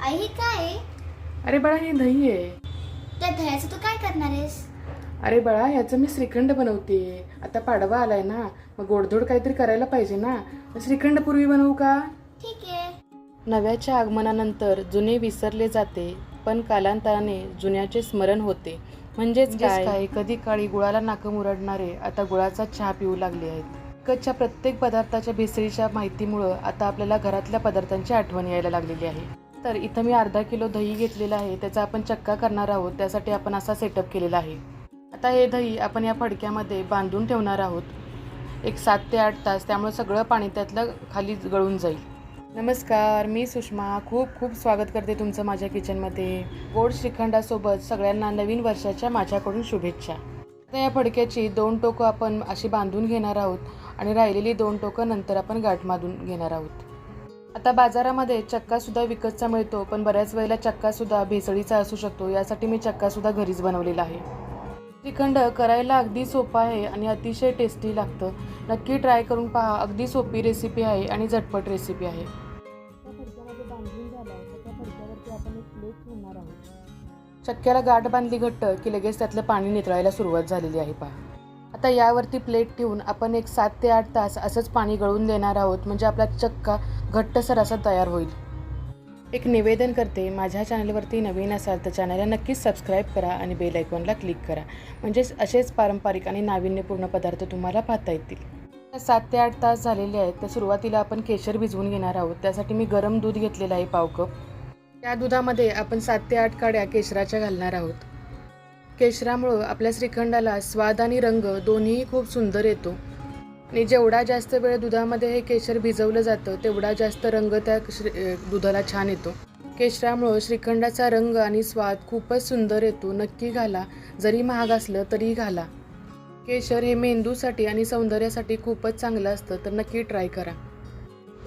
आई हे काय आहे? अरे बाळा, हे दही आहे. त्या दह्याचं तू काय करणार आहेस? अरे बाळा, ह्याचं मी श्रीखंड बनवते. आता पाडवा आलाय ना, मग गोडधोड काहीतरी करायला पाहिजे ना. मग श्रीखंड पूर्वी बनवू का? ठीक आहे. नव्याच्या आगमनानंतर जुने विसरले जाते, पण कालांतराने जुन्याचे स्मरण होते. म्हणजेच काय, कधी काळी गुळाला नाकं मुरडणारे आता गुळाचा चहा पिऊ लागले आहेत. कच्च्या प्रत्येक पदार्थाच्या भेसळीच्या माहितीमुळं आता आपल्याला घरातल्या पदार्थांची आठवण यायला लागलेली आहे. तर इथं मी अर्धा किलो दही घेतलेला आहे. त्याचा आपण चक्का करणार आहोत. त्यासाठी आपण असा सेटअप केलेला आहे. आता हे दही आपण या फडक्यामध्ये बांधून ठेवणार आहोत एक 7 ते 8 तास. त्यामुळे सगळं पाणी त्यातलं खाली गळून जाईल. नमस्कार, मी सुषमा. खूप खूप स्वागत करते तुमचं माझ्या किचनमध्ये. गोड श्रीखंडासोबत सगळ्यांना नवीन वर्षाच्या माझ्याकडून शुभेच्छा. आता या फडक्याची 2 टोकं आपण अशी बांधून घेणार आहोत आणि राहिलेली 2 टोकं नंतर आपण गाठ बांधून घेणार आहोत. आता बाजारामध्ये चक्कासुद्धा विकतचा मिळतो, पण बऱ्याच वेळेला चक्कासुद्धा भेसळीचा असू शकतो. यासाठी मी चक्कासुद्धा घरीच बनवलेला आहे. श्रीखंड करायला अगदी सोपं आहे आणि अतिशय टेस्टी लागतं. नक्की ट्राय करून पहा. अगदी सोपी रेसिपी आहे आणि झटपट रेसिपी आहे. फडक्यामध्ये बांधून झाला तर त्या फडक्यावरती आपण एक प्लेट ठेवणार आहोत. चक्क्याला गाठ बांधली घट्ट की लगेच त्यातलं पाणी नितळायला सुरुवात झालेली आहे पहा. आता यावरती प्लेट ठेवून आपण एक 7 ते 8 तास असंच पाणी गळून देणार आहोत. म्हणजे आपला चक्का घट्टसर असा तयार होईल. एक निवेदन करते, माझ्या चॅनलवरती नवीन असाल तर चॅनलला नक्कीच सबस्क्राईब करा आणि बेल आयकॉनला क्लिक करा. म्हणजेच असेच पारंपरिक आणि नाविन्यपूर्ण पदार्थ तुम्हाला पाहता येतील. 7 ते 8 तास झालेले आहेत. तर सुरुवातीला आपण केशर भिजवून घेणार आहोत. त्यासाठी मी गरम दूध घेतलेलं आहे पाव कप. त्या दुधामध्ये आपण 7 ते 8 काड्या केशराच्या घालणार आहोत. केशरामुळं आपल्या श्रीखंडाला स्वाद आणि रंग दोन्हीही खूप सुंदर येतो. आणि जेवढा जास्त वेळ दुधामध्ये हे केशर भिजवलं जातं तेवढा जास्त रंग त्या दुधाला छान येतो. केशरामुळं श्रीखंडाचा रंग आणि स्वाद खूपच सुंदर येतो. नक्की घाला. जरी महाग असलं तरी घाला. केशर हे मेंदूसाठी आणि सौंदर्यासाठी खूपच चांगलं असतं, तर नक्की ट्राय करा.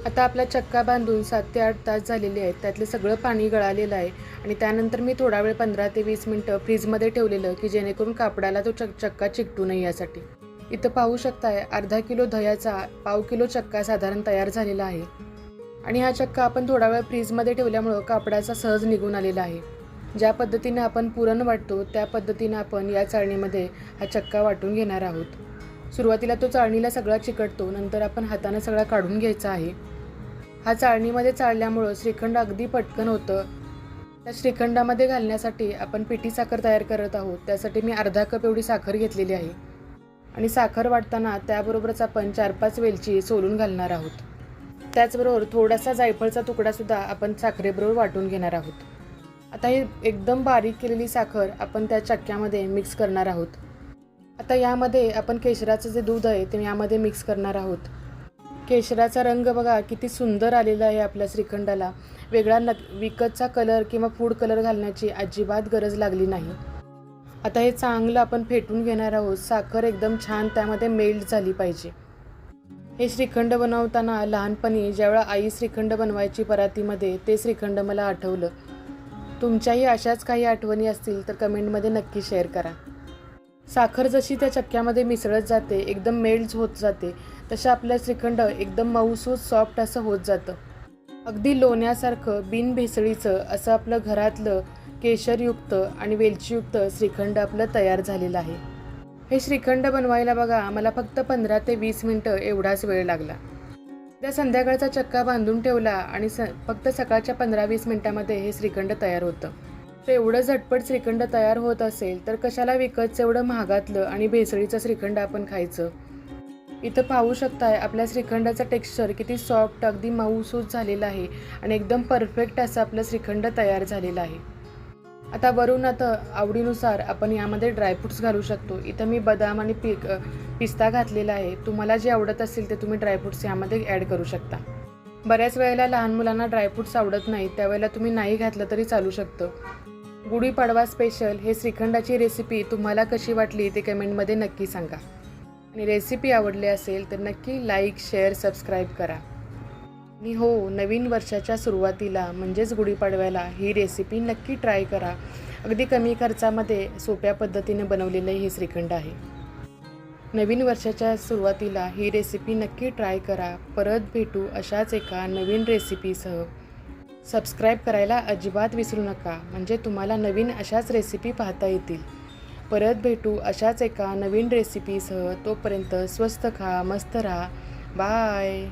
आता आपला चक्का बांधून 7 ते 8 तास झालेले आहेत. त्यातलं सगळं पाणी गळालेलं आहे आणि त्यानंतर मी थोडा वेळ 15 ते 20 मिनटं फ्रीजमध्ये ठेवलेलं की जेणेकरून कापडाला तो चक्का चिकटू नये यासाठी. इथं पाहू शकताय अर्धा किलो दह्याचा पाव किलो चक्का साधारण तयार झालेला आहे. आणि हा चक्का आपण थोडा वेळ फ्रीजमध्ये ठेवल्यामुळं कापडाचा सहज निघून आलेला आहे. ज्या पद्धतीनं आपण पुरण वाटतो त्या पद्धतीनं आपण या चाळणीमध्ये हा चक्का वाटून घेणार आहोत. सुरुवातीला तो चाळणीला सगळा चिकटतो, नंतर आपण हाताने सगळा काढून घ्यायचा आहे. हा चाळणीमध्ये चाळल्यामुळं श्रीखंड अगदी पटकन होतं. त्या श्रीखंडामध्ये घालण्यासाठी आपण पिठी साखर तयार करत आहोत. त्यासाठी मी अर्धा कप एवढी साखर घेतलेली आहे. आणि साखर वाटताना त्याबरोबरच आपण 4-5 वेलची सोलून घालणार आहोत. त्याचबरोबर थोडासा जायफळचा तुकडासुद्धा आपण साखरेबरोबर वाटून घेणार आहोत. आता ही एकदम बारीक केलेली साखर आपण त्या चक्क्यामध्ये मिक्स करणार आहोत. आता यामध्ये आपण केशराचं जे दूध आहे ते यामध्ये मिक्स करणार आहोत. केशराचा रंग बघा किती सुंदर आलेला आहे आपल्या श्रीखंडाला. वेगळा विकतचा कलर किंवा फूड कलर घालण्याची अजिबात गरज लागली नाही. आता हे चांगलं आपण फेटून घेणार आहोत. साखर एकदम छान त्यामध्ये मेल्ट झाली पाहिजे. हे श्रीखंड बनवताना लहानपणी ज्यावेळा आई श्रीखंड बनवायची परातीमध्ये ते श्रीखंड मला आठवलं. तुमच्याही अशाच काही आठवणी असतील तर कमेंटमध्ये नक्की शेअर करा. साखर जशी त्या चक्क्यामध्ये मिसळत जाते, एकदम मेल्ट होत जाते, तसं आपलं श्रीखंड एकदम मऊसूत सॉफ्ट असं होत जातं. अगदी लोण्यासारखं बिनभेसळीचं असं आपलं घरातलं केशरयुक्त आणि वेलचीयुक्त श्रीखंड आपलं तयार झालेलं आहे. हे श्रीखंड बनवायला बघा मला फक्त 15 ते 20 मिनटं एवढाच वेळ लागला. त्या संध्याकाळचा चक्का बांधून ठेवला आणि फक्त सकाळच्या 15-20 मिनटामध्ये हे श्रीखंड तयार होतं. तर एवढं झटपट श्रीखंड तयार होत असेल तर कशाला विकतचं एवढं महागातलं आणि भेसळीचं श्रीखंड आपण खायचं. इथं पाहू शकताय आपल्या श्रीखंडाचं टेक्स्चर किती सॉफ्ट अगदी मऊसूत झालेलं आहे आणि एकदम परफेक्ट असं आपलं श्रीखंड तयार झालेलं आहे. आता वरून आवडीनुसार आपण यामध्ये ड्रायफ्रूट्स घालू शकतो. इथं मी बदाम आणि पिस्ता घातलेला आहे. तुम्हाला जे आवडत असेल ते तुम्ही ड्रायफ्रूट्स यामध्ये ॲड करू शकता. बऱ्याच वेळेला लहान मुलांना ड्रायफ्रूट्स आवडत नाही, त्यावेळेला तुम्ही नाही घातलं तरी चालू शकतं. गुढीपाडवा स्पेशल हे श्रीखंडाची रेसिपी तुम्हाला कशी वाटली ते कमेंटमध्ये नक्की सांगा. आणि रेसिपी आवडली असेल तर नक्की लाईक, शेअर, सबस्क्राईब करा. आणि हो, नवीन वर्षाच्या सुरुवातीला म्हणजेच गुढीपाडव्याला ही रेसिपी नक्की ट्राय करा. अगदी कमी खर्चामध्ये सोप्या पद्धतीने बनवलेलं हे श्रीखंड आहे. नवीन वर्षाच्या सुरुवातीला ही रेसिपी नक्की ट्राय करा. परत भेटू अशाच एका नवीन रेसिपीसह. सबस्क्राईब करायला अजिबात विसरू नका, म्हणजे तुम्हाला नवीन अशाच रेसिपी पाहता येतील. परत भेटू अशाच एका नवीन रेसिपीसह. तोपर्यंत स्वस्त खा, मस्त राहा. बाय.